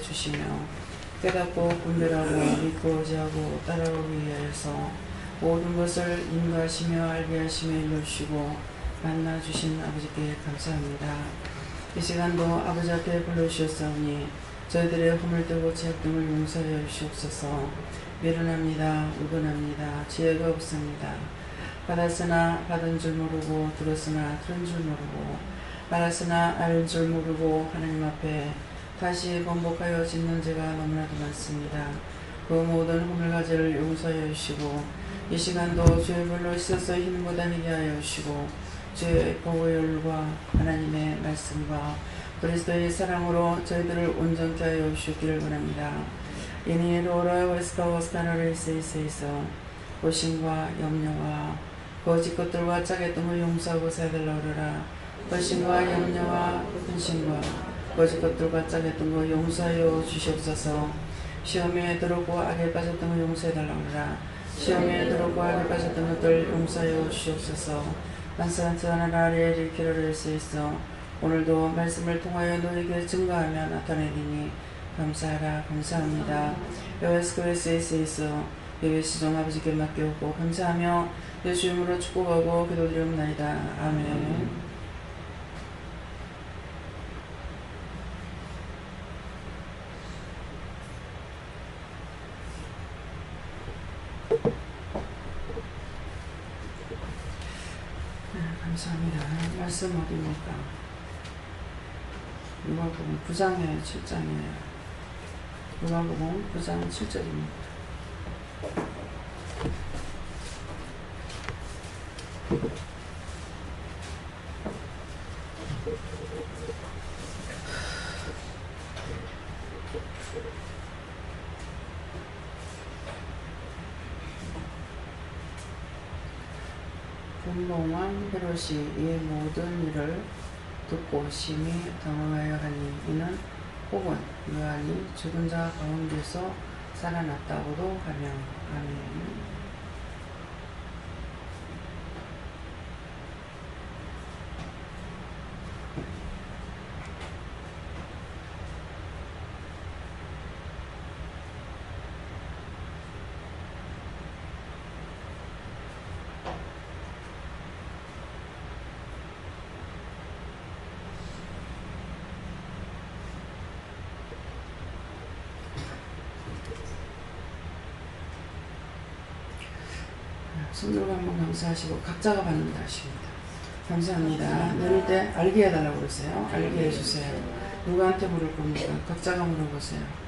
주시며 깨닫고 분별하고 믿고 의지하고 따라오기 위하여서 모든 것을 인도하시며 알게 하시며 일러주시고 만나주신 아버지께 감사합니다. 이 시간도 아버지 앞에 불러주셨사오니 저희들의 허물들고 죄악 등을 용서하여 주시옵소서. 미련합니다. 우건합니다. 지혜가 없습니다. 받았으나 받은 줄 모르고 들었으나 들은 줄 모르고 알았으나 알 줄 모르고 하나님 앞에 다시 번복하여 짓는 죄가 너무나도 많습니다. 그 모든 허물과죄를 용서하여 주시고 이 시간도 주의 불로 씻어서 힘못 다니게 하여 주시고 주의 보혈과 하나님의 말씀과 그리스도의 사랑으로 저희들을 온전케 하여 주시기를 원합니다. 이니 로라 웨스카워스카너를 세이세이서 고심과 염려와 거짓 것들과 짜겠던 걸 용서하고 사달라 그러라. 거심과 염려와 근심과 거짓 것들과 짜겠던 걸 용서하여 주시옵소서. 시험에 들어오고 악에 빠졌던 걸 용서해달라 그러라. 시험에 들어오고 악에 빠졌던 것들 용서하여 주시옵소서. 만사한테 하나를 일으키려 수 있어 오늘도 말씀을 통하여 너에게 증거하며 나타내리니 감사하라. 감사합니다. 여호와께서 그리스도에서 예배 시종 아버지께 맡겨오고 감사하며 예수 이름으로 축복하고 기도드리옵나이다. 아멘. 감사합니다. 말씀 어디입니까? 누가복음 9장이에요. 7장이에요. 누가복음 9장 7절입니다. 분봉왕 헤롯이 이 모든 일을 듣고 심히 당황하여 하니 이는 혹은 요한이 죽은 자 가운데서 살아났다고도 하며 아멘. 손들고 한번 감사하시고 각자가 받는다 하십니다. 감사합니다. 내릴 때 알게 해달라고 그러세요. 알게 해주세요. 누구한테 물을 겁니까? 각자가 물어보세요.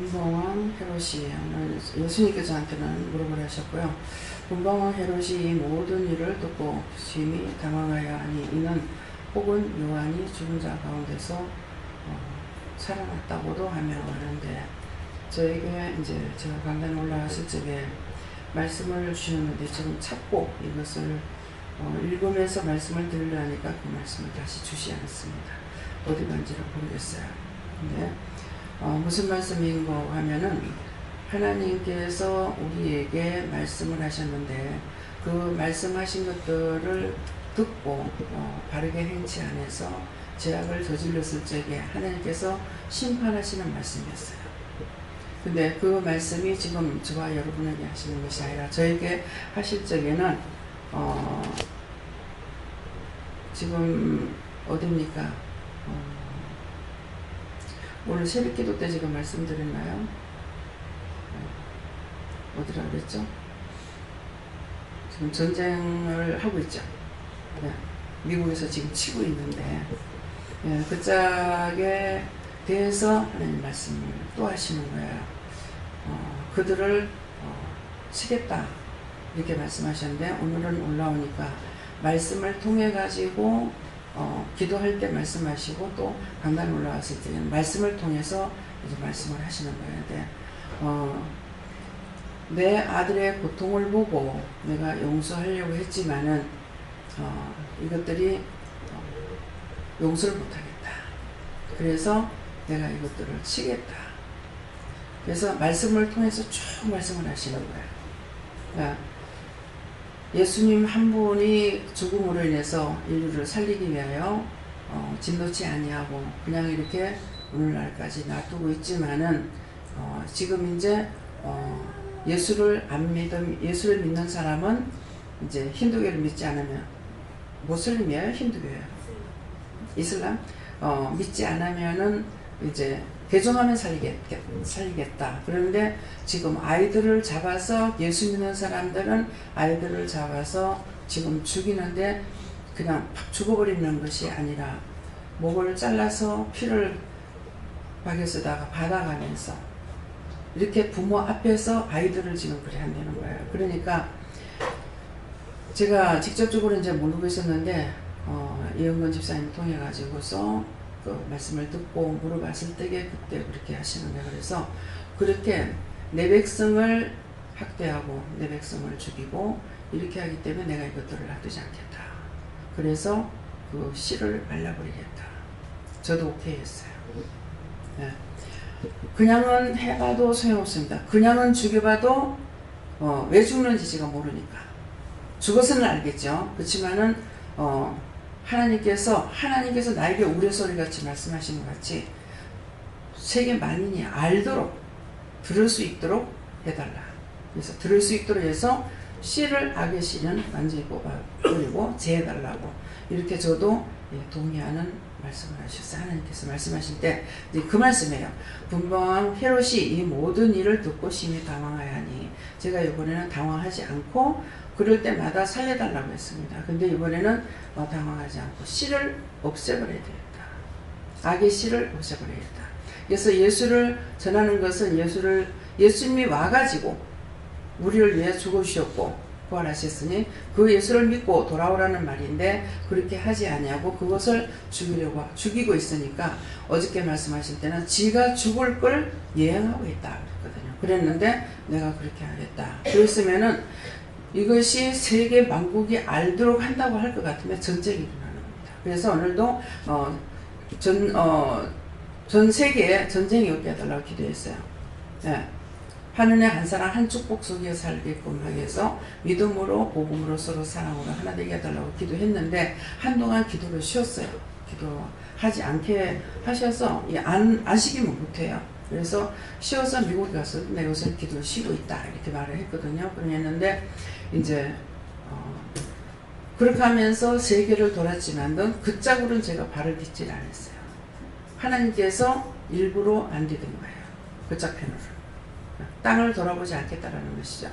분봉왕 헤롯이 예수님께서 저한테는 물어보라 하셨고요. 분봉왕 헤롯이 이 모든 일을 듣고 심히 당황하여 하니 이는 혹은 요한이 죽은 자 가운데서 살아났다고도 하며 하는데, 저에게 이제 제가 강단에 올라왔을 적에 말씀을 주셨는데 지금 찾고 이것을 읽으면서 말씀을 들으려니까 그 말씀을 다시 주시 않습니다. 어디 간지를 모르겠어요. 근데 무슨 말씀인고 하면은 하나님께서 우리에게 말씀을 하셨는데 그 말씀하신 것들을 듣고 바르게 행치 않아서 죄악을 저질렀을 적에 하나님께서 심판하시는 말씀이었어요. 근데 그 말씀이 지금 저와 여러분에게 하시는 것이 아니라 저에게 하실 적에는 지금 어딥니까? 오늘 새벽기도 때 지금 말씀드렸나요? 어디라 그랬죠? 지금 전쟁을 하고 있죠. 네. 미국에서 지금 치고 있는데, 네. 그 짝에 대해서 하나님 말씀을 또 하시는 거예요. 그들을 치겠다 이렇게 말씀하셨는데, 오늘은 올라오니까 말씀을 통해 가지고 기도할 때 말씀하시고 또 강단에 올라왔을 때는 말씀을 통해서 이제 말씀을 하시는 거예요. 내 아들의 고통을 보고 내가 용서하려고 했지만은 이것들이 용서를 못하겠다. 그래서 내가 이것들을 치겠다. 그래서 말씀을 통해서 쭉 말씀을 하시는 거예요. 그러니까 예수님 한 분이 죽음으로 인해서 인류를 살리기 위하여 진노치 아니하고 그냥 이렇게 오늘날까지 놔두고 있지만은 지금 이제 예수를 믿는 사람은 이제 힌두교를 믿지 않으면, 모슬림이에요? 힌두교예요? 이슬람? 믿지 않으면은 이제 개종하면 살리겠다. 그런데 지금 아이들을 잡아서, 예수 믿는 사람들은 아이들을 잡아서 지금 죽이는데 그냥 팍 죽어버리는 것이 아니라 목을 잘라서 피를 박여서다가 받아가면서 이렇게 부모 앞에서 아이들을 지금 그래 한다는 거예요. 그러니까 제가 직접적으로 이제 모르고 있었는데 이영건 집사님 통해 가지고서 그 말씀을 듣고 물어봤을 때에 그때 그렇게 하시는 거예요. 그래서 그렇게 내 백성을 학대하고 내 백성을 죽이고 이렇게 하기 때문에 내가 이것들을 놔두지 않겠다. 그래서 그 씨를 말라버리겠다. 저도 오케이 했어요. 네. 그냥은 해봐도 소용없습니다. 그냥은 죽여봐도 왜 죽는지 제가 모르니까. 죽어서는 알겠죠. 그렇지만은 하나님께서 나에게 우레소리같이 말씀하시는 것 같이 세계 만인이 알도록 들을 수 있도록 해달라. 그래서 들을 수 있도록 해서 씨를 악의 씨는 완전히 뽑아버리고 제해달라고 이렇게 저도 동의하는 말씀을 하셨어요. 하나님께서 말씀하실 때 이제 그 말씀이에요. 분봉왕 헤롯이 이 모든 일을 듣고 심히 당황하여하니, 제가 이번에는 당황하지 않고 그럴 때마다 살려달라고 했습니다. 근데 이번에는 당황하지 않고 씨를 없애버려야 되겠다. 악의 씨를 없애버려야겠다. 그래서 예수를 전하는 것은 예수님이 와가지고 우리를 위해 죽으셨고 부활하셨으니 그 예수를 믿고 돌아오라는 말인데, 그렇게 하지 아니하고 그것을 죽이고 있으니까 어저께 말씀하실 때는 지가 죽을 걸 예언하고 있다 그랬거든요. 그랬는데 내가 그렇게 하겠다. 그랬으면은 이것이 세계 만국이 알도록 한다고 할 것 같으면 전쟁이 일어나는 겁니다. 그래서 오늘도 전 세계에 전쟁이 없게 해달라고 기도했어요. 네. 하늘의 한 사람 한 축복 속에 살게끔 하기 위해서 믿음으로 복음으로 서로 사랑으로 하나 되게 해달라고 기도했는데 한동안 기도를 쉬었어요. 기도하지 않게 하셔서 안 쉬기면 못해요. 그래서 쉬어서 미국에 가서 내가 우선 기도를 쉬고 있다 이렇게 말을 했거든요. 그랬는데 이제 그렇게 하면서 세계를 돌았지만 그 짝으로는 제가 발을 딛질 않았어요. 하나님께서 일부러 안 디딘 거예요. 그 짝편으로. 땅을 돌아보지 않겠다라는 것이죠.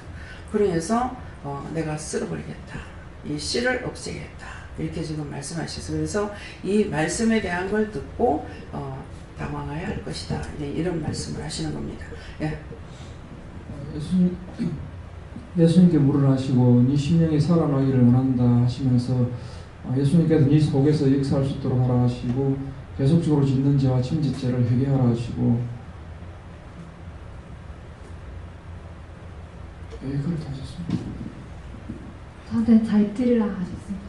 그래서 내가 쓸어버리겠다. 이 씨를 없애겠다. 이렇게 지금 말씀하셨어요. 그래서 이 말씀에 대한 걸 듣고 당황해야 할 것이다. 이런 말씀을 하시는 겁니다. 예. 예수님께 물을 하시고 네 심령이 살아나기를 원한다 하시면서 예수님께서 네 속에서 역사할 수 있도록 하라 하시고 계속적으로 짓는 죄와 침짓죄를 회개하라 하시고 왜 그렇게 하셨습니까? 저한테 잘 들으라 하셨습니다.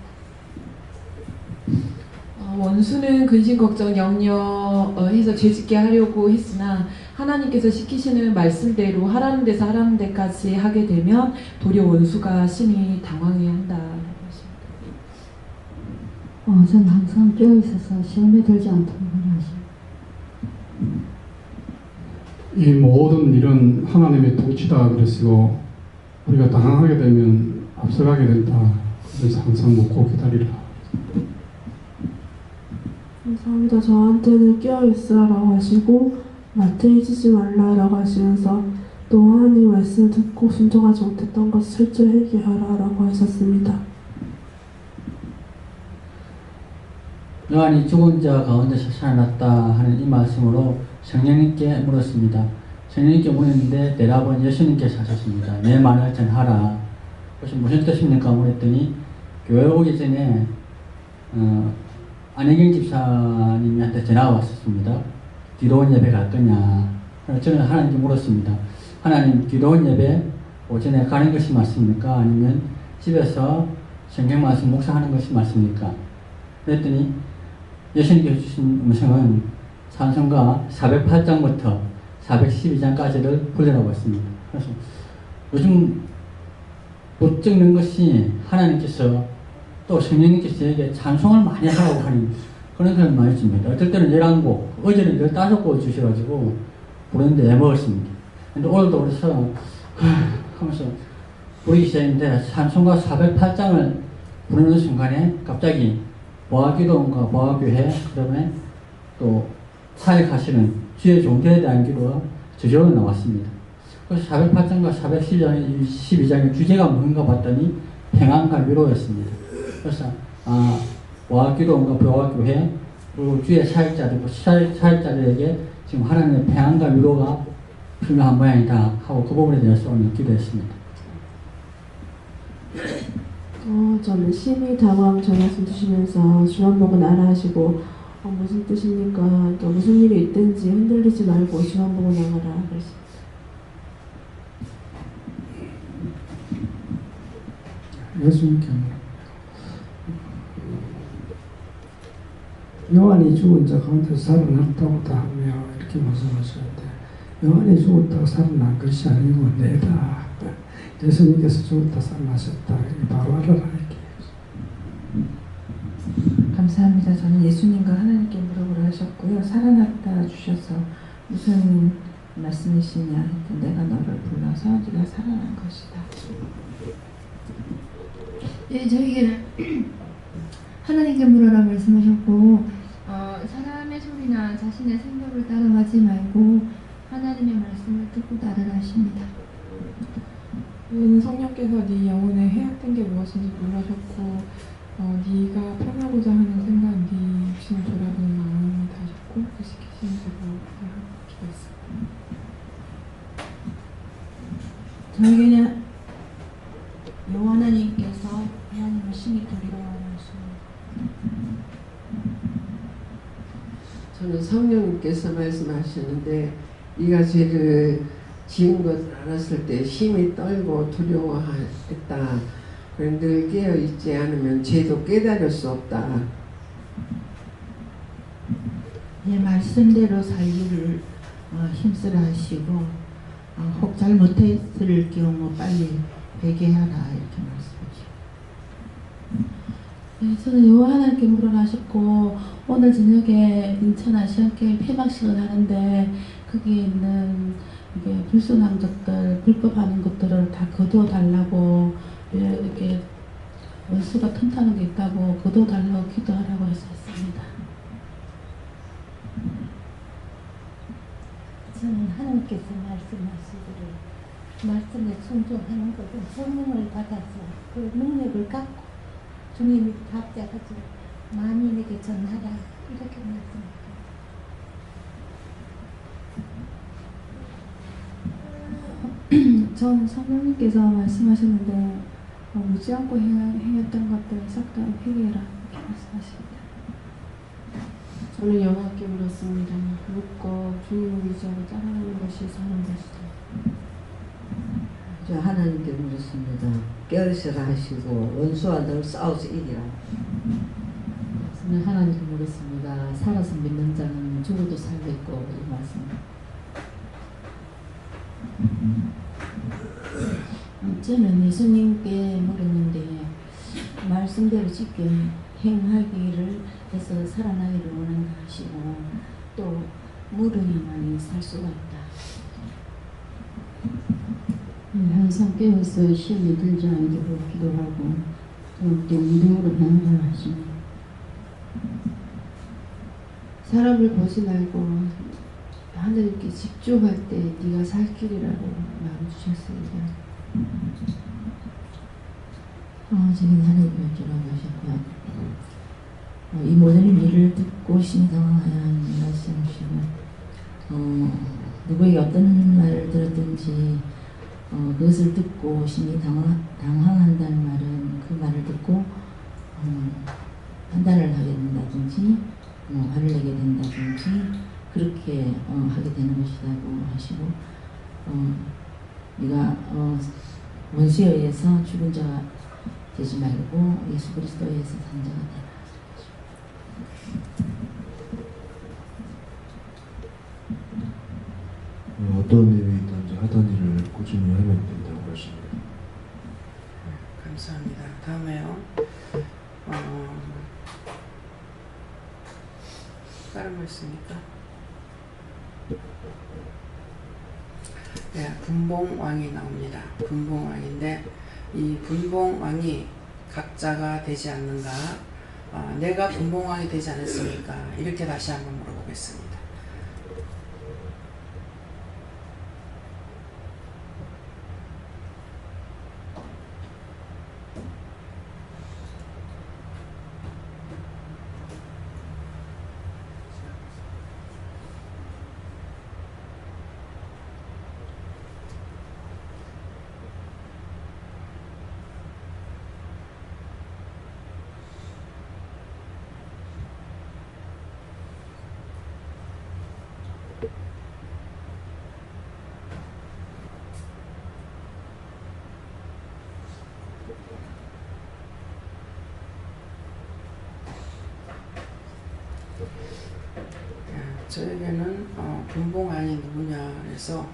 원수는 근심 걱정 염려해서 죄짓게 하려고 했으나 하나님께서 시키시는 말씀대로 하라는 데서 하라는 데까지 하게 되면 도리어 원수가 심히 당황해야 한다. 저는 항상 깨어있어서 시험에 들지 않도록 하시고 이 모든 일은 하나님의 통치다 그랬고 우리가 당황하게 되면 앞서가게 된다. 그래서 항상 묻고 기다리라. 감사합니다. 저한테는 깨어있으라고 하시고 나태해지지 말라라고 하시면서 또 하나님 말씀을 듣고 순종하지 못했던 것을 철저히 회개하라라고 하셨습니다. 요한이 죽은 자 가운데서 살아났다 하는 이 말씀으로 성령님께 물었습니다. 성령님께 물었는데 대답은 예수님께서 하셨습니다. 내 말을 전하라. 그것이 무슨 뜻입니까? 물었더니 교회 오기 전에 안혜경 집사님한테 전화가 왔었습니다. 기도원 예배 갈 거냐? 저는 하나님께 물었습니다. 하나님, 기도원 예배 오전에 가는 것이 맞습니까? 아니면 집에서 성경 말씀 묵상하는 것이 맞습니까? 그랬더니 예수님께서 주신 음성은 찬송가 408장부터 412장까지를 불러라고 했습니다. 그래서 요즘 못 적는 것이 하나님께서 또 성령님께서 저에게 찬송을 많이 하라고 하는 그런 걸 많이 줍니다. 어떨 때는 11곡, 어제는 15곡 주셔가지고 부르는데 애먹었습니다. 근데 오늘도 그래서 하면서 부르기 시작했는데 찬송가 408장을 부르는 순간에 갑자기 보아기도원과 보아교회, 그다음에 또 사역하시는 주의 종교에 대한 기도가 저절로 나왔습니다. 그래서 408장과 412장의 주제가 뭔가 봤더니 평안과 위로였습니다. 그래서 보아기도원과 보아교회 그리고 주의 사역자들에게 지금 하나님의 평안과 위로가 필요한 모양이다 하고 그 부분에 대해서 오늘 기도했습니다. 저는 심히 당황 전하씀 주시면서 주만 보고 나라 하시고 무슨 뜻입니까? 또 무슨 일이 있든지 흔들리지 말고 주만 보고 나가라 그랬습니다. 예수님께 요한이 죽은 자 가운데서 살아났다고 다 하며 이렇게 말씀하셨는데 요한이 죽었다고 살아난 것이 아니고 내다. 예수님께서 죽었다 살아나셨다. 바로 알아라 이렇게. 감사합니다. 저는 예수님과 하나님께 물어보라 하셨고요. 살아났다 주셔서 무슨 말씀이시냐 했더니 내가 너를 불러서 네가 살아난 것이다. 예, 저에게 하나님께 물어라 말씀하셨고 사람의 소리나 자신의 생각을 따라가지 말고 하나님의 말씀을 듣고 따르라 하십니다. 성령께서 네 영혼에 해악된 게 무엇인지 물으셨고 네가 편하고자 하는 생각, 네 육신을 돌아보는 마음이 다셨고 그 시키시는 대로 기도했습니다. 저에게는 여호와 하나님께서 하나님을 심히 두려워하십니다. 저는 성령님께서 말씀하시는데 네가 죄를 지은 것을 알았을 때 심히 떨고 두려워했다. 그런데 늘 깨어있지 않으면 죄도 깨달을 수 없다. 예, 말씀대로 살기를 힘쓰라 하시고 혹 잘못했을 경우 빨리 회개하라 이렇게 말씀하시고 네, 저는 여호와 하나님께 물어라 하셨고 오늘 저녁에 인천 아시안게임 폐막식을 하는데 거기에 있는 이게 불순한 것들, 불법하는 것들을 다 거둬달라고 이렇게 원수가 틈타는 게 있다고 거둬달라고 기도하라고 했었습니다. 저는 하나님께서 말씀하시기를 말씀에 순종하는 것은 성령을 받아서 그 능력을 갖고 주님이 답장하지 만인에게 전하라 이렇게 말씀합니다. 전 성령님께서 말씀하셨는데 묻지 않고 행했던 것들 싹 다 회개해라 이렇게 말씀하십니다. 저는 영하께 물었습니다. 묻고 주님을 의지하고 따라가는 것이 사는 것이다. 저 하나님께 물었습니다. 깨어있으라 하시고 원수와 늘 싸워서 이기라. 저는 하나님께 물었습니다. 살아서 믿는 자는 죽어도 살겠고 이 말씀. 저는 예수님께 물었는데 말씀대로 지켜 행하기를 해서 살아나기를 원한다 하시고 또 물어야만이 살 수가 있다. 항상 깨어서 시험에 들지 않도록 기도하고 또 믿음으로 행하라 하십니다. 사람을 보지 말고 하나님께 집중할 때 네가 살 길이라고 마음 주셨습니다. 지금 하나님께 여쭈라고 하셨고요. 이 모든 일을 듣고 심당하는 말씀이시고 누구에게 어떤 말을 들었든지 그것을 듣고 심히 당황한다는 말은 그 말을 듣고 판단을 하게 된다든지 화를 내게 된다든지 그렇게 하게 되는 것이라고 하시고 네가 원수에 의해서 죽은 자가 되지 말고 예수 그리스도에 의해서 산 자가 되라. 어떤 일이 있든지 하던 일을 꾸준히 하면 된다고 하십니다. 감사합니다. 다음에요. 다른 거 있습니까? 네, 분봉왕이 나옵니다. 분봉왕인데 이 분봉왕이 각자가 되지 않는가? 내가 분봉왕이 되지 않았습니까? 이렇게 다시 한번 물어보겠습니다. 저에게는 분봉왕이 누구냐 해서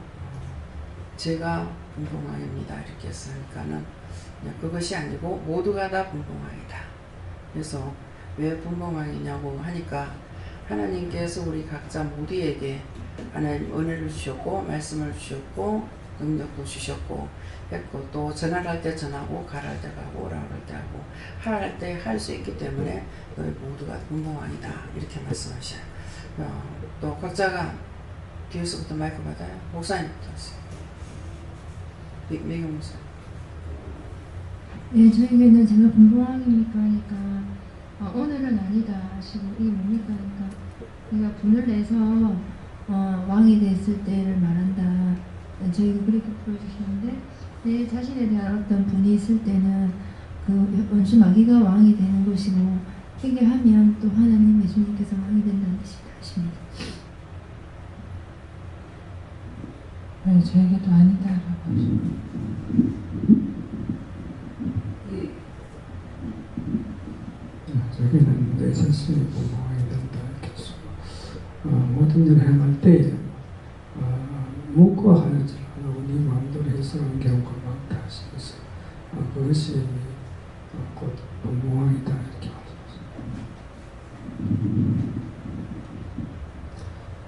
제가 분봉왕입니다 이렇게 했으니까는 그것이 아니고 모두가 다 분봉왕이다. 그래서 왜 분봉왕이냐고 하니까 하나님께서 우리 각자 모두에게 하나님 은혜를 주셨고 말씀을 주셨고 능력도 주셨고 했고 또 전할 때 전하고 가랄 때 가고 오라 할 때 하고 할 때 할 수 있기 때문에 너희 모두가 분봉왕이다 이렇게 말씀하셔요. 또 각자가 뒤에서부터 마이크 받아요. 목사님부터 하세요. 미경 목사. 네, 저에게는 제가 분봉왕입니까 하니까 오늘은 아니다 하시고 이게 뭡니까 하니까 내가 분을 내서 왕이 됐을 때를 말한다. 저희가 그렇게 풀어주시는데 내 자신에 대한 어떤 분이 있을 때는 그 원수 마귀가 왕이 되는 것이고 회개하면 또 하나님 예수님께서 왕이 된다는 뜻이다 하십니다. 네, 저에게도 아니다라고 하십니다. 저기는 내 자신이 분봉왕이 된다 이렇게 해서 모든 일을 행할 때 묻고 하는 줄 알고 네 마음대로 해서 하는 경우가 많다 하시면서 그것이 곧 분봉왕이다 이렇게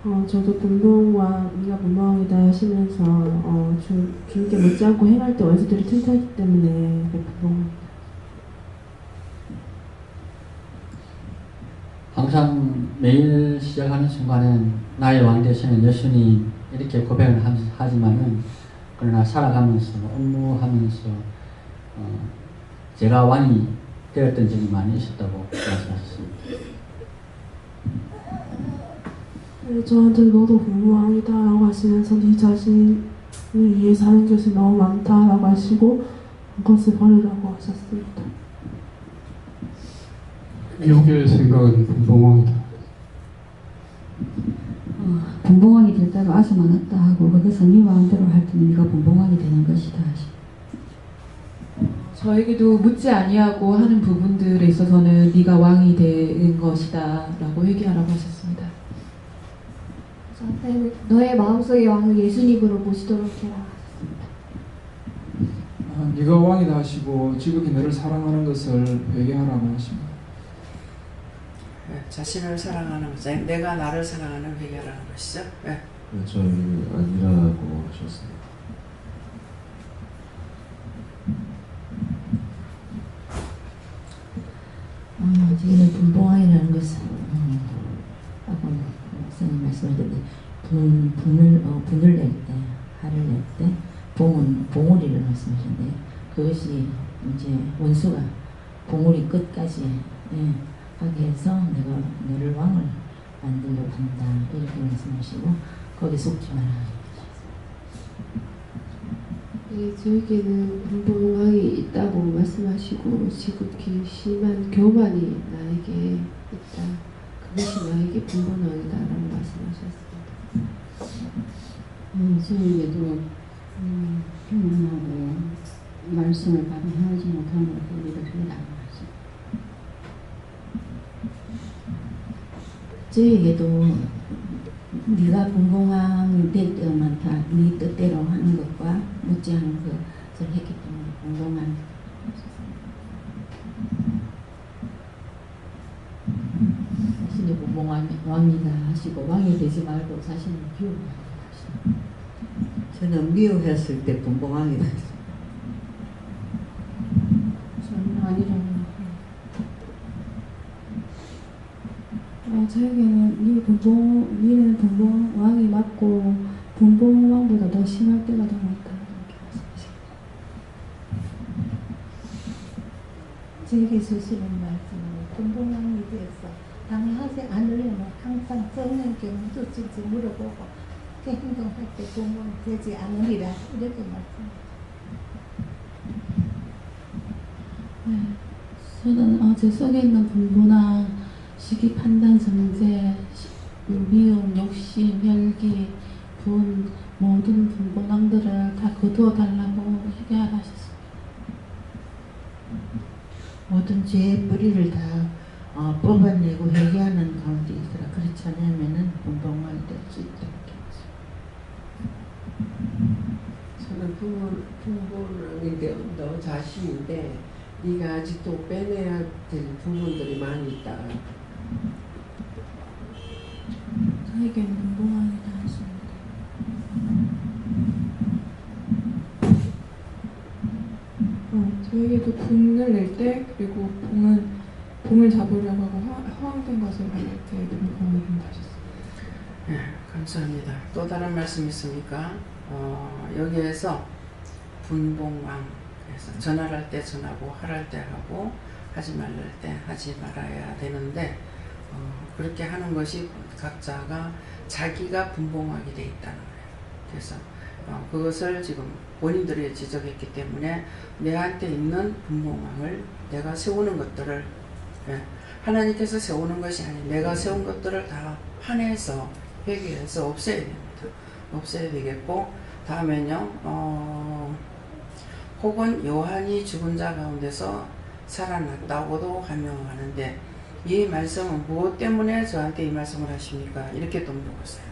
말씀하셨습니다. 저도 분봉왕, 네가 분봉왕이다 하시면서 주님께 묻지 않고 행할 때 원수들이 틈타기 때문에 분봉왕. 항상 매일 시작하는 순간엔 나의 왕 되시는 예수님 이렇게 고백을 하지만은 그러나 살아가면서 업무하면서 제가 왕이 되었던 적이 많이 있었다고 말씀하셨습니다. 저한테 너도 분봉왕이다 라고 하시면서 네 자신 이 위에 사는 것이 너무 많다라고 하시고 그것을 버리라고 하셨습니다. 미혹의 생각은 분봉왕이다. 분봉왕이 될 때가 아주 많았다 하고 그것은 네 마음대로 할 때는 네가 분봉왕이 되는 것이다 하시고 저에게도 묻지 아니하고 하는 부분들에 있어서는 네가 왕이 되는 것이다 라고 회개하라고 하셨습니다. 저한테는 너의 마음속의 왕을 예수님으로 모시도록 해라. 네가 왕이다 하시고 지극히 너를 사랑하는 것을 회개하라고 하십니다. 자신을 사랑하는 것, 내가 나를 사랑하는 회개라는 것이죠. 네. 저희 아니라고 하셨습니다. 지금은 분봉왕이라는 것은 아까 목사님 말씀하셨는데 분을 낼 때, 화를 낼 때 봉우리를 말씀하셨는데 그것이 이제 원수가 봉우리 끝까지 하게 해서 내가 너를 왕을 만들려고 한다 이렇게 말씀하시고 거기 속지 마라. 네, 저에게는 분봉왕이 있다고 말씀하시고 지극히 심한 교만이 나에게 있다. 그것이 나에게 분봉왕이다라고 말씀하셨습니다. 저에게도 교만하고 말씀을 감행하지 못하는 것을 우리가 그러라고 하십니다. 저에게도 네가 분봉왕이 될 때만 다 네 뜻대로 하는 것과 못지않은 것을 했기 때문에 분봉왕 자신이 분봉왕이다 하시고 왕이 되지 말고 자신을 비우라고 하십니다. 저는 미워했을 때 분봉왕이다. 저는 아니라고. 저에게는 니는 분봉왕이 맞고 분봉왕보다 더 심할 때가 더 많다 이렇게 말씀하십니다. 저에게 주시는 말씀은 분봉왕이 되어서 당하지 않으려면 항상 성령께 묻어지지 물어보고 그 행동할 때 분봉 되지 않으리라 이렇게 말씀합니다. 저는 제 속에 있는 분보나 시기, 판단, 정죄, 미움, 욕심, 혈기, 분, 모든 분본왕들을 다 거두어 달라고 회개하라 하셨습니다. 모든 죄의 뿌리를 다 뽑아내고 회개하는 가운데 있으라. 그렇지 않으면은 분봉왕이 될 수 있다. 저는 분봉왕이 된 너 자신인데 네가 아직도 빼내야 될 부분들이 많이 있다. 저에게는 분봉왕이다 하십니다. 저에게도 분을 낼 때 그리고 봉을 잡으려고 하고 허황된 것을 말할 때 분봉왕이 된다 하셨습니다. 네, 감사합니다. 또 다른 말씀 있습니까? 여기에서 분봉왕, 그래서 전할 때 전하고 할할 때 하고 하지 말랄 때 하지 말아야 되는데 그렇게 하는 것이 각자가 자기가 분봉왕이 돼 있다는 거예요. 그래서 그것을 지금 본인들이 지적했기 때문에 내한테 있는 분봉왕을 내가 세우는 것들을 하나님께서 세우는 것이 아닌 내가 세운 것들을 다 화내서 회개해서 없애야 됩니다. 없애야 되겠고 다음에는요 혹은 요한이 죽은 자 가운데서 살아났다고도 하명하는데 이 말씀은 무엇 때문에 저한테 이 말씀을 하십니까? 이렇게 또 물어봤어요.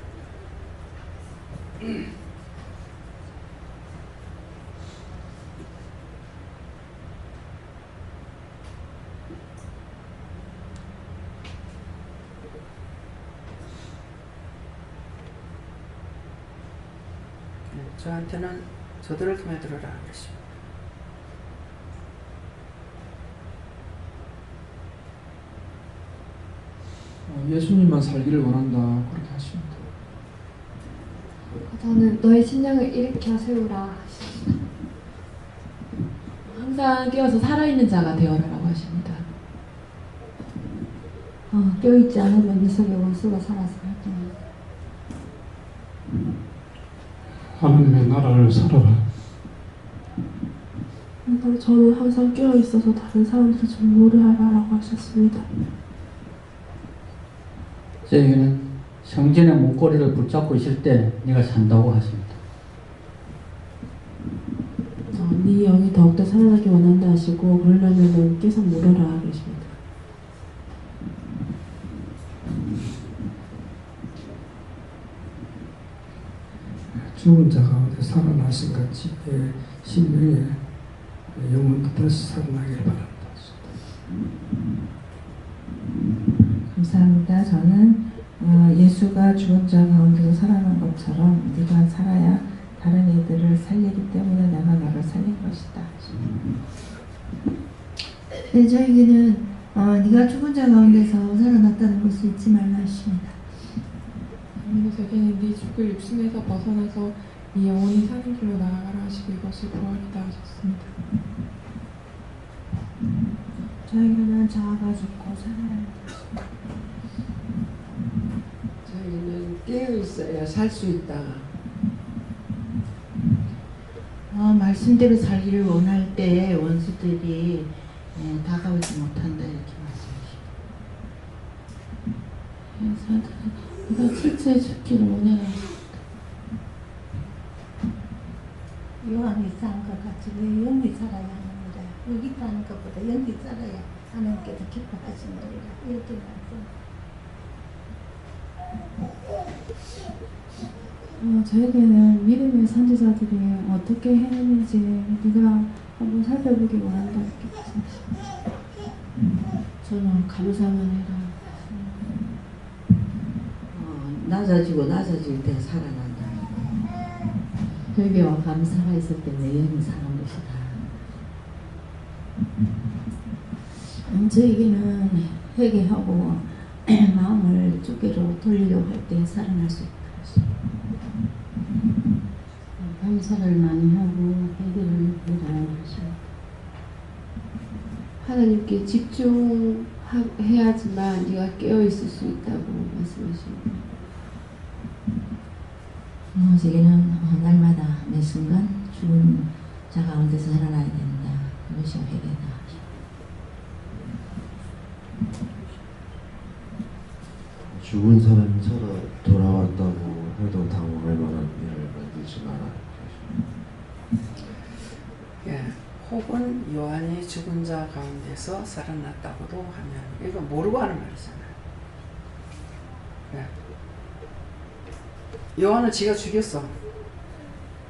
저한테는 저들을 통해 들으라 그랬습니다. 예수님만 살기를 원한다 그렇게 하십니다. 저는 너의 신령을 일으켜 세우라 하십니다. 항상 깨어서 살아있는 자가 되어라라고 하십니다. 깨어있지 않으면 네 속에 원수가 살아서 활동합니다. 하나님의 나라를 살아라. 저는 항상 깨어 있어서 다른 사람들이 좀 노래하라고 하셨습니다. 저에게는 성전의 문고리를 붙잡고 있을 때 네가 산다고 하십니다. 네 영이 더욱더 살아나기 원한다 하시고 그러려면은 계속 물어라 그러십니다. 죽은 자 가운데 살아나신 같이 심령에 영혼도 다시 살아나길 바랍니다. 감사합니다. 저는 예수가 죽은 자 가운데서 살아난 것처럼 네가 살아야 다른 이들을 살리기 때문에 내가 너를 살린 것이다. 네, 저에게는 네가 죽은 자 가운데서 살아났다는 것을 잊지 말라 하십니다. 그리고 제게는 네 죽을 육신에서 벗어나서 네 영혼이 사는 길로 나아가라 하시고 이것이 부활이다 하셨습니다. 저에게는 자아가 죽고 살아야 한다. 저희는 깨어 있어야 살 수 있다. 말씀대로 살기를 원할 때 원수들이 다가오지 못한다 이렇게 말씀하십니다. 네가 실제 죽기를 원해라. 요한이 산 것 같이 내 영이 살아야 하느니라. 여기 사는 것보다 영이 살아야 하나님께서 기뻐하시느니라. 이렇게 말씀. 저에게는 믿음의 선지자들이 어떻게 행했는지 네가 한번 살펴보기 원한다 이렇게 말씀하십니다. 저는 감사만 해라. 낮아지고 낮아질 때 살아난다. 회개와 감사가 있을 때 내 영이 사는 것이다. 저에게는 회개하고 마음을 주께로 돌리려고 할 때 살아날 수 있다. 감사를 많이 하고 회개를 해라 하십니다. 하나님께 집중해야지만 네가 깨어 있을 수 있다고 말씀하십니다. 제게는 날마다 매 순간 죽은 자 가운데서 살아나야 된다. 그것이 회개다. 죽은 사람이 살아 돌아왔다고 해도 당황할 만한 일을 만들지 마라. 예, 혹은 요한이 죽은 자 가운데서 살아났다고도 하면 이거 모르고 하는 말이잖아요. 예. 요한은 지가 죽였어.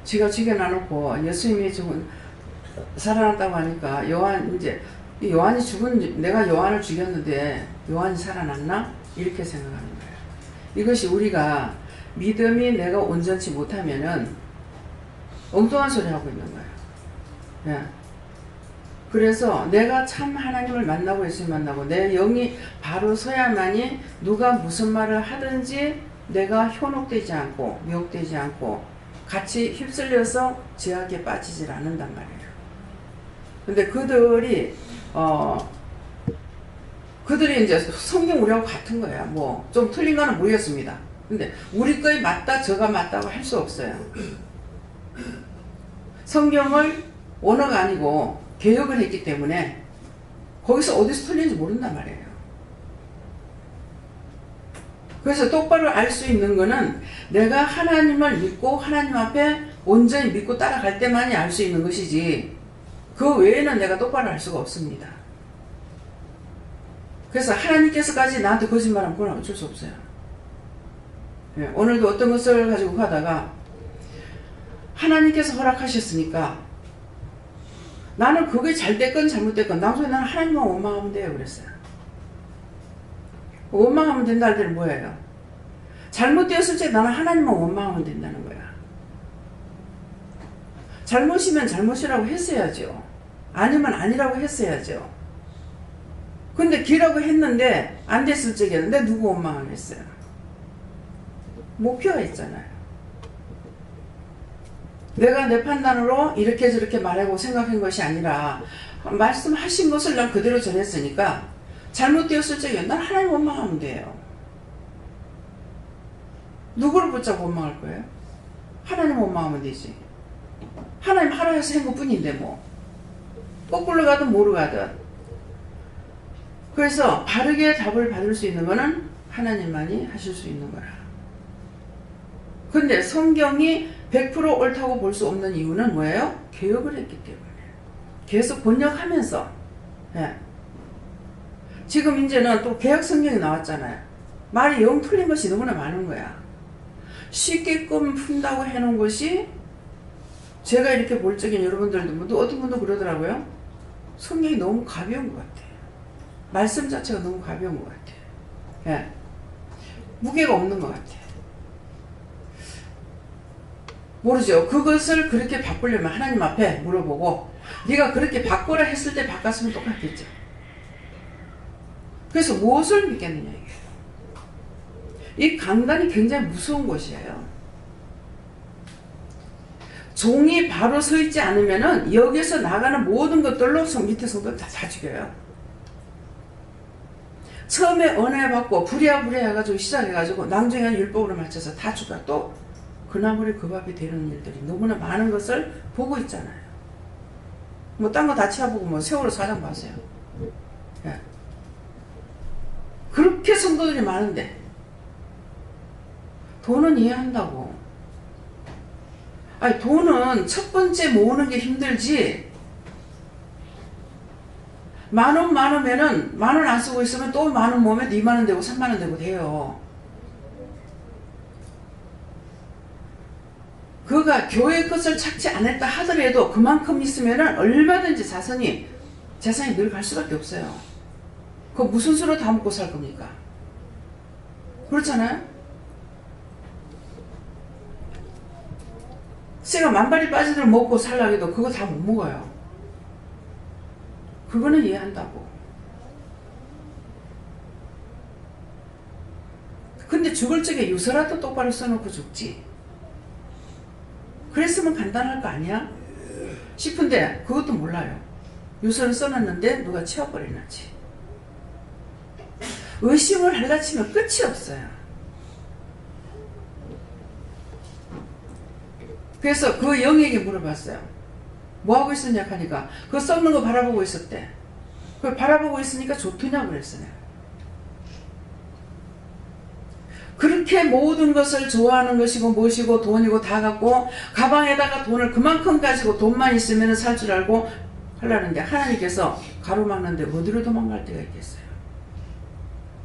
지가 죽여놔놓고 예수님이 살아났다고 하니까 요한이 죽은, 내가 요한을 죽였는데 요한이 살아났나? 이렇게 생각하는 거예요. 이것이 우리가 믿음이 내가 온전치 못하면은 엉뚱한 소리 하고 있는 거예요. 예. 그래서 내가 참 하나님을 만나고 예수님 만나고 내 영이 바로 서야만이 누가 무슨 말을 하든지 내가 현혹되지 않고 미혹되지 않고 같이 휩쓸려서 죄악에 빠지질 않는단 말이에요. 근데 그들이 이제 성경 우리하고 같은 거야. 뭐 좀 틀린 거는 모르겠습니다. 근데 우리 거에 맞다 저가 맞다고 할 수 없어요. 성경을 원어가 아니고 개혁을 했기 때문에 거기서 어디서 틀린지 모른단 말이에요. 그래서 똑바로 알 수 있는 거는 내가 하나님을 믿고 하나님 앞에 온전히 믿고 따라갈 때만이 알 수 있는 것이지 그 외에는 내가 똑바로 알 수가 없습니다. 그래서 하나님께서까지 나한테 거짓말하면 그건 어쩔 수 없어요. 예, 오늘도 어떤 것을 가지고 가다가 하나님께서 허락하셨으니까 나는 그게 잘 됐건 잘못됐건 나중에 나는 하나님만 원망하면 돼요 그랬어요. 원망하면 된다 할 때는 뭐예요? 잘못되었을 때 나는 하나님만 원망하면 된다는 거야. 잘못이면 잘못이라고 했어야죠. 아니면 아니라고 했어야죠. 근데 기라고 했는데 안 됐을 적이었는데 누구 원망하겠어요? 목표가 있잖아요. 내가 내 판단으로 이렇게 저렇게 말하고 생각한 것이 아니라 말씀하신 것을 난 그대로 전했으니까 잘못되었을 적에 난 하나님 원망하면 돼요. 누구를 붙잡고 원망할 거예요? 하나님 원망하면 되지. 하나님 하라 해서 한 것뿐인데 뭐. 거꾸로 가든 뭐로 가든. 그래서 바르게 답을 받을 수 있는 거는 하나님만이 하실 수 있는 거라. 근데 성경이 100% 옳다고 볼 수 없는 이유는 뭐예요? 개혁을 했기 때문에. 계속 번역하면서. 예. 지금 이제는 또 개혁 성경이 나왔잖아요. 말이 영 틀린 것이 너무나 많은 거야. 쉽게끔 푼다고 해놓은 것이 제가 이렇게 볼 적엔 여러분들도 어떤 분도 그러더라고요. 성경이 너무 가벼운 것 같아요. 말씀 자체가 너무 가벼운 것 같아요. 예. 무게가 없는 것 같아요. 모르죠. 그것을 그렇게 바꾸려면 하나님 앞에 물어보고 네가 그렇게 바꾸라 했을 때 바꿨으면 똑같겠죠. 그래서 무엇을 믿겠느냐 이게. 이 강단이 굉장히 무서운 곳이에요. 종이 바로 서 있지 않으면은 여기서 나가는 모든 것들로 밑에 성도를 다 죽여요. 처음에 은혜 받고 부랴부랴 해가지고 시작해가지고 나중에 율법으로 맞춰서 다 죽어. 또 그나물이 그 밥이 되는 일들이 너무나 많은 것을 보고 있잖아요. 뭐 딴 거 다 치아보고 뭐 세월호 사장 봤어요. 예. 그렇게 성도들이 많은데 돈은 이해한다고. 아니 돈은 첫 번째 모으는 게 힘들지. 10,000원 많으면은 10,000원 안 쓰고 있으면 또 10,000원 모으면 20,000원 되고 30,000원 되고 돼요. 그가 교회 것을 찾지 않았다 하더라도 그만큼 있으면은 얼마든지 재산이 늘 갈 수밖에 없어요. 그거 무슨 수로 다 먹고 살 겁니까? 그렇잖아요? 새가 만발이 빠지도록 먹고 살라고 해도 그거 다 못 먹어요. 그거는 이해한다고. 근데 죽을 적에 유서라도 똑바로 써놓고 죽지. 그랬으면 간단할 거 아니야? 싶은데 그것도 몰라요. 유서를 써놨는데 누가 치워버리는지. 의심을 하려 치면 끝이 없어요. 그래서 그 영에게 물어봤어요. 뭐하고 있었냐 하니까 그거 썩는 거 바라보고 있었대. 그걸 바라보고 있으니까 좋더냐 그랬어요. 그렇게 모든 것을 좋아하는 것이고 무엇이고 돈이고 다 갖고 가방에다가 돈을 그만큼 가지고 돈만 있으면 살 줄 알고 하려는데 하나님께서 가로막는데 어디로 도망갈 데가 있겠어요.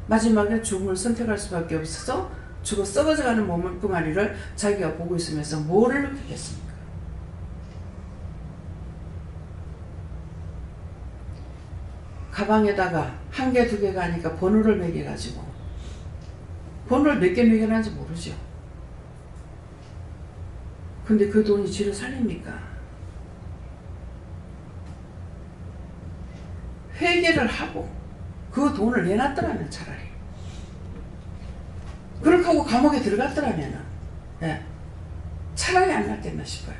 마지막에 죽음을 선택할 수밖에 없어서 죽어 썩어져가는 몸뚱아리를 자기가 보고 있으면서 뭐를 느끼겠습니까? 가방에다가 1개, 2개가 아니까 번호를 매겨가지고 번호를 몇 개 매겨놨는지 모르죠. 근데 그 돈이 쥐를 살립니까? 회개를 하고 그 돈을 내놨더라면 차라리. 그렇게 하고 감옥에 들어갔더라면 예, 차라리 안 낫겠나 싶어요.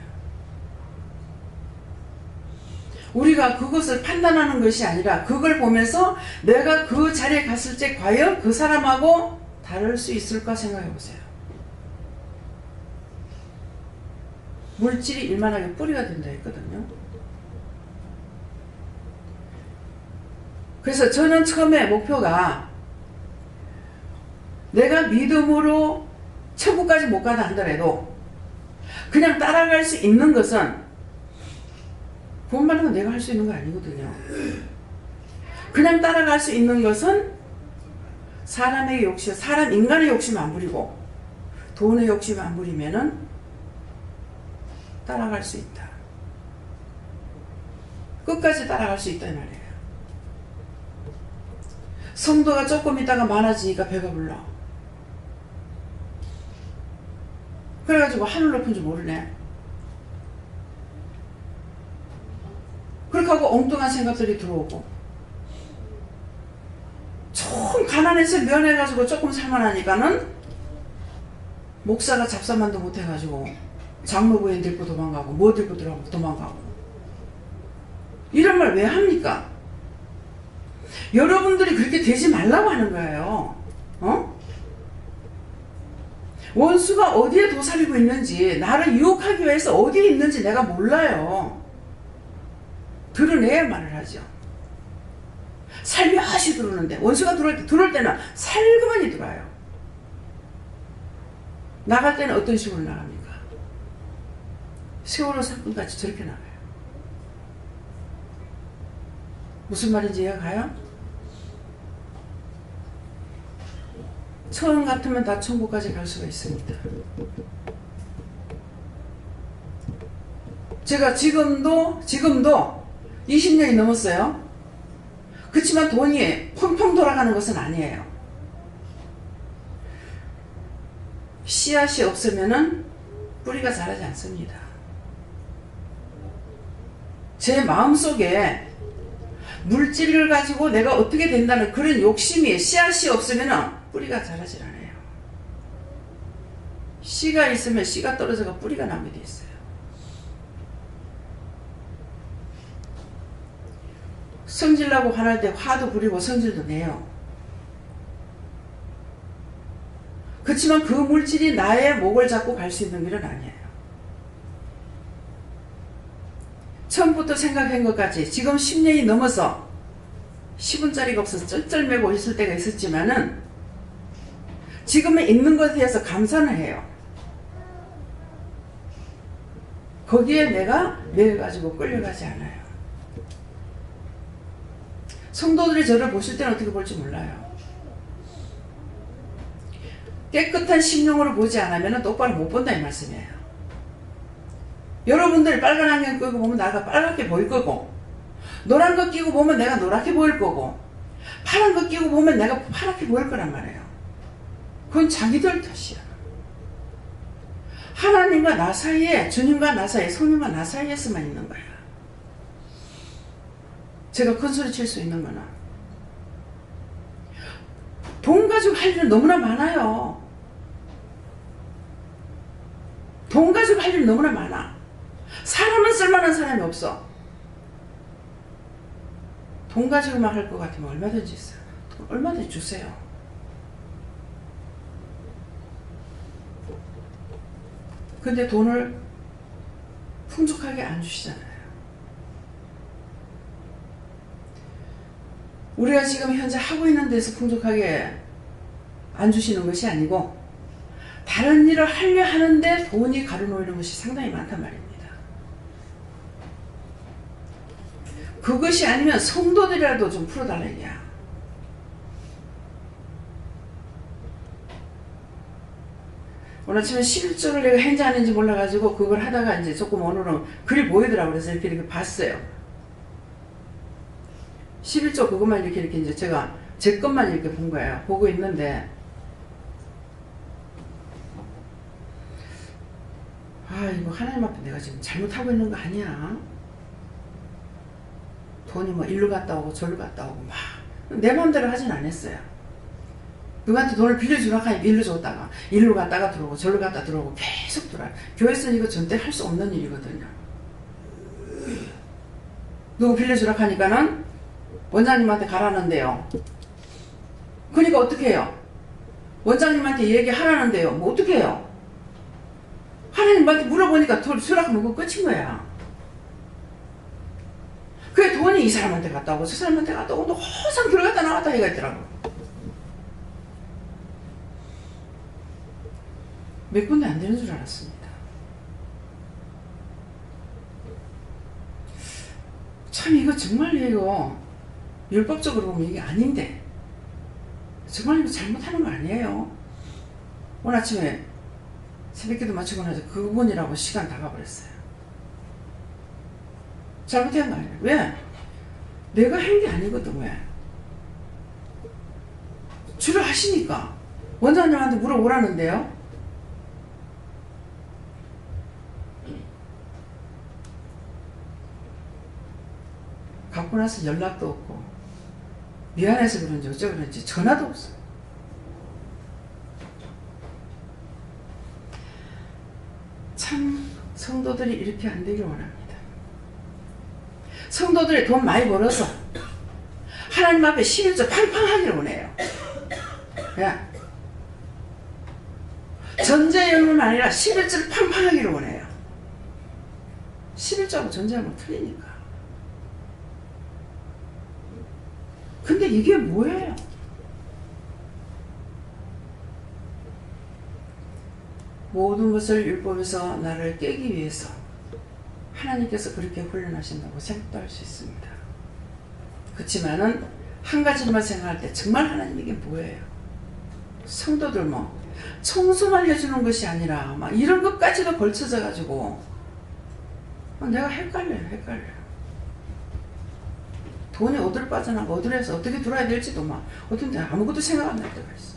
우리가 그것을 판단하는 것이 아니라 그걸 보면서 내가 그 자리에 갔을 때 과연 그 사람하고 다를 수 있을까 생각해 보세요. 물질이 일만하게 뿌리가 된다 했거든요. 그래서 저는 처음에 목표가 내가 믿음으로 천국까지 못 가다 하더라도 그냥 따라갈 수 있는 것은 구원 받는 건 내가 할 수 있는 거 아니거든요. 그냥 따라갈 수 있는 것은 사람의 욕심, 인간의 욕심 안 부리고 돈의 욕심 안 부리면은 따라갈 수 있다. 끝까지 따라갈 수 있다 이 말이에요. 성도가 조금 있다가 많아지니까 배가 불러. 그래가지고 하늘 높은 줄 모르네. 그렇게 하고 엉뚱한 생각들이 들어오고 좀 가난해서 면해가지고 조금 살만하니까는 목사가 잡사만도 못해가지고 장로부인 들고 도망가고 뭐 들고 도망가고 이런 말 왜 합니까? 여러분들이 그렇게 되지 말라고 하는 거예요. 원수가 어디에 도사리고 있는지, 나를 유혹하기 위해서 어디에 있는지 내가 몰라요. 드러내야 말을 하죠. 살며시 들어오는데, 원수가 들어올 때는 살그머니 들어와요. 나갈 때는 어떤 식으로 나갑니까? 세월호 사건까지 저렇게 나가요. 무슨 말인지 이해가 가요? 처음 같으면 다 천국까지 갈 수가 있습니다. 제가 지금도 20년이 넘었어요. 그렇지만 돈이 펑펑 돌아가는 것은 아니에요. 씨앗이 없으면은 뿌리가 자라지 않습니다. 제 마음속에 물질을 가지고 내가 어떻게 된다는 그런 욕심이, 씨앗이 없으면은 뿌리가 자라질 않아요. 씨가 있으면 씨가 떨어져가 뿌리가 나게 돼 있어요. 성질나고 화날 때 화도 부리고 성질도 내요. 그렇지만 그 물질이 나의 목을 잡고 갈 수 있는 길은 아니에요. 처음부터 생각한 것까지 지금 10년이 넘어서 10원짜리가 없어서 쩔쩔매고 있을 때가 있었지만은 지금은 있는 것에 대해서 감사는 해요. 거기에 내가 매여가지고 끌려가지 않아요. 성도들이 저를 보실 때는 어떻게 볼지 몰라요. 깨끗한 심령으로 보지 않으면 똑바로 못 본다 이 말씀이에요. 여러분들이 빨간 안경 끼고 보면 나가 빨갛게 보일 거고, 노란 거 끼고 보면 내가 노랗게 보일 거고, 파란 거 끼고 보면 내가 파랗게 보일 거란 말이에요. 그건 자기들 탓이야. 하나님과 나 사이에, 주님과 나 사이에, 성령과 나 사이에서만 있는 거야. 제가 큰 소리 칠 수 있는 거는 돈 가지고 할 일은 너무나 많아요. 돈 가지고 할 일은 너무나 많아. 사람은 쓸만한 사람이 없어. 돈 가지고만 할 것 같으면 얼마든지 있어요. 돈 얼마든지 주세요. 근데 돈을 풍족하게 안 주시잖아요. 우리가 지금 현재 하고 있는 데서 풍족하게 안 주시는 것이 아니고 다른 일을 하려 하는데 돈이 가로놓이는 것이 상당히 많단 말입니다. 그것이 아니면 성도들이라도 좀 풀어달라 얘기야. 오늘 아침에 11조를 내가 했는지 안 했는지 몰라가지고 그걸 하다가 이제 조금 오늘은 글이 보이더라고요. 그래서 이렇게 봤어요. 11조 그것만 이렇게 이제 제가 제 것만 이렇게 본 거예요. 보고 있는데 이거 하나님 앞에 내가 지금 잘못하고 있는 거 아니야? 돈이 뭐 일로 갔다 오고 절로 갔다 오고 막 내 마음대로 하진 않았어요. 누구한테 돈을 빌려주라 하니 빌려줬다가 일로 갔다가 들어오고 절로 갔다 들어오고 계속 돌아요. 교회에서는 이거 절대 할 수 없는 일이거든요. 누구 빌려주라 하니까는 원장님한테 가라는데요. 그러니까 어떻게 해요? 원장님한테 얘기하라는데요. 뭐 어떻게 해요? 하나님한테 물어보니까 수락하면 그거 끝인 거야. 그게 돈이 이 사람한테 갔다 오고 저 사람한테 갔다 오고 항상 들어갔다 나왔다 해가 있더라고. 몇 군데 안 되는 줄 알았습니다. 참 이거 정말 이거 율법적으로 보면 이게 아닌데 정말 이거 잘못하는 거 아니에요. 오늘 아침에 새벽기도 마치고 나서 그분이라고 시간 다 가버렸어요. 잘못한 거 아니에요. 왜? 내가 한 게 아니거든. 왜? 주를 하시니까 원장님한테 물어보라는데요. 갖고 나서 연락도 없고 미안해서 그런지 어쩌고 그런지 전화도 없어요. 참 성도들이 이렇게 안 되길 원합니다. 성도들이 돈 많이 벌어서 하나님 앞에 11조 팡팡 하기를 원해요. 야, 전제형은 아니라 11조를 팡팡하기를 원해요. 11조하고 전제형은 틀리니까. 근데 이게 뭐예요? 모든 것을 율법에서 나를 깨기 위해서 하나님께서 그렇게 훈련하신다고 생각도 할 수 있습니다. 그렇지만은 한 가지만 생각할 때 정말 하나님 이게 뭐예요? 성도들 뭐 청소만 해주는 것이 아니라 막 이런 것까지도 걸쳐져 가지고 내가 헷갈려요. 돈이 어디로 빠져나가 어디로 해서 어떻게 들어야 될지도 막 어떤 데 아무것도 생각 안 날 때가 있어.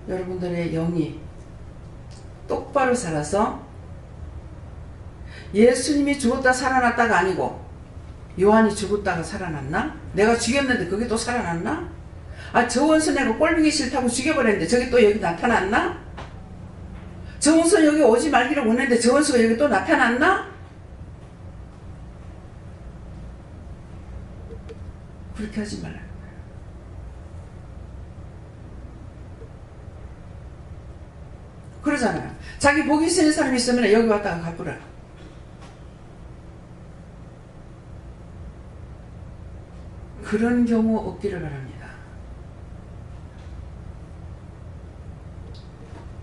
여러분들의 영이 똑바로 살아서 예수님이 죽었다 살아났다가 아니고 요한이 죽었다가 살아났나? 내가 죽였는데 그게 또 살아났나? 아, 저 원수 내가 꼴보기 싫다고 죽여버렸는데 저게 또 여기 나타났나? 저 원수 여기 오지 말기를 원했는데 저 원수가 여기 또 나타났나? 그렇게 하지 말라는 거예요. 그러잖아요. 자기 복이 있는 사람이 있으면 여기 왔다가 갚으라. 그런 경우 없기를 바랍니다.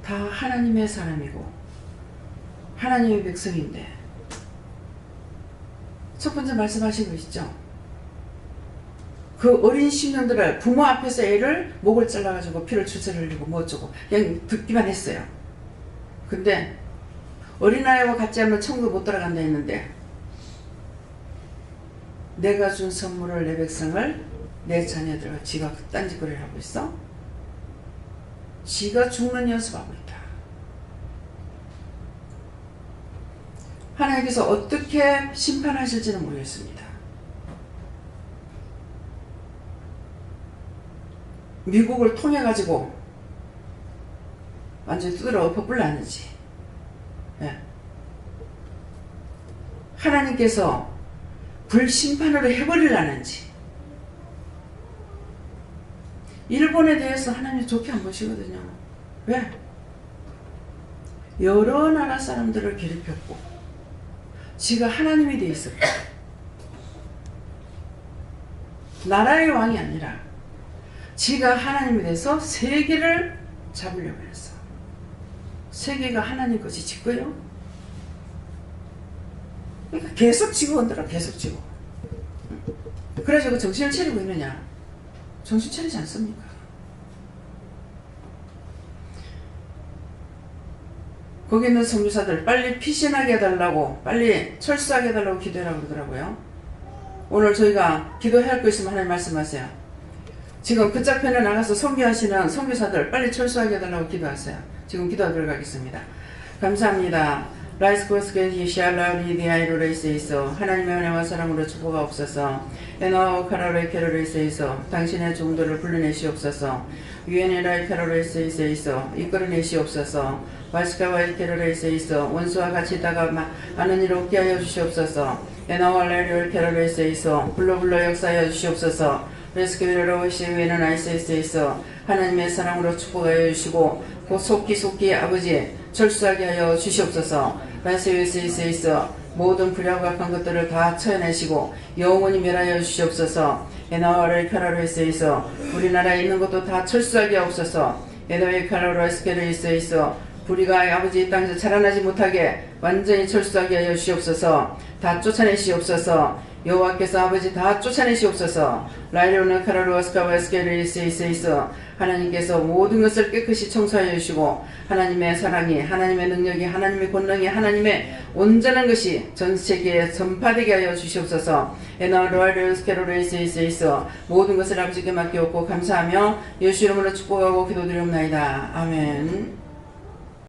다 하나님의 사람이고 하나님의 백성인데 첫 번째 말씀하신 거 있죠? 그 어린 심령들을 부모 앞에서 애를 목을 잘라가지고 피를 줄줄 흘리고 뭐 어쩌고 그냥 듣기만 했어요. 근데 어린아이와 같이 하면 천국에 못 들어간다 했는데 내가 준 선물을 내 백성을 내 자녀들과 지가 그딴 짓거리를 하고 있어? 지가 죽는 연습하고 있다. 하나님께서 어떻게 심판하실지는 모르겠습니다. 미국을 통해 가지고 완전히 두드려 엎어불라는지 하나님께서 불심판으로 해버리라는지 일본에 대해서 하나님이 좋게 안 보시거든요. 왜? 여러 나라 사람들을 괴롭혔고 지가 하나님이 돼 있었고 나라의 왕이 아니라 지가 하나님이 돼서 세계를 잡으려고 했어. 세계가 하나님 것이 짓고요. 그러니까 계속 지고 온더라. 계속 지고. 그래가지고 정신을 차리고 있느냐? 정신 차리지 않습니까? 거기 있는 선교사들 빨리 피신하게 해달라고 빨리 철수하게 해달라고 기도하라고 그러더라고요. 오늘 저희가 기도해야 할 거 있으면 하나님 말씀하세요. 지금 그 짝편에 나가서 선교하시는 선교사들 빨리 철수하게 해달라고 기도하세요. 지금 기도 들어가겠습니다. 감사합니다. 라이스 코스케 시알라리디아이로 레이스에서 하나님의 은혜와 사랑으로 축복하옵소서. 에너와 카라로의 캐롤레이스에서 당신의 종들을 불러내시옵소서. 유엔이라의 캐롤레이스에서 이끌어내시옵소서. 바스카와의 캐롤레이스에서 원수와 같이 있다가 많은 일 없게 하여 주시옵소서. 에너와 레리올 캐롤레이스에서 불러 역사하여 주시옵소서. 레스큐로 시위는 아이스에서 하나님의 사랑으로 축복하여 주시고 곧 속기 아버지 철수하게 하여 주시옵소서. 라스웨스에서 모든 불의하고 악한 것들을 다 쳐내시고 영원히 멸하여 주시옵소서. 에나와를 카라로에서 우리나라에 있는 것도 다 철수하게 하옵소서. 에너의 카라로에스케르에서 불의가 아버지 이 땅에서 자라나지 못하게 완전히 철수하게 하여 주시옵소서. 다 쫓아내시옵소서. 여호와께서 아버지 다 쫓아내시옵소서. 라이로는 카라로아스카와스케르에서 하나님께서 모든 것을 깨끗이 청소하여 주시고 하나님의 사랑이 하나님의 능력이 하나님의 권능이 하나님의 온전한 것이 전 세계에 전파되게 하여 주시옵소서. 에나로아르스케르에서 모든 것을 아버지께 맡기옵고 감사하며 예수 이름으로 축복하고 기도드리옵나이다. 아멘.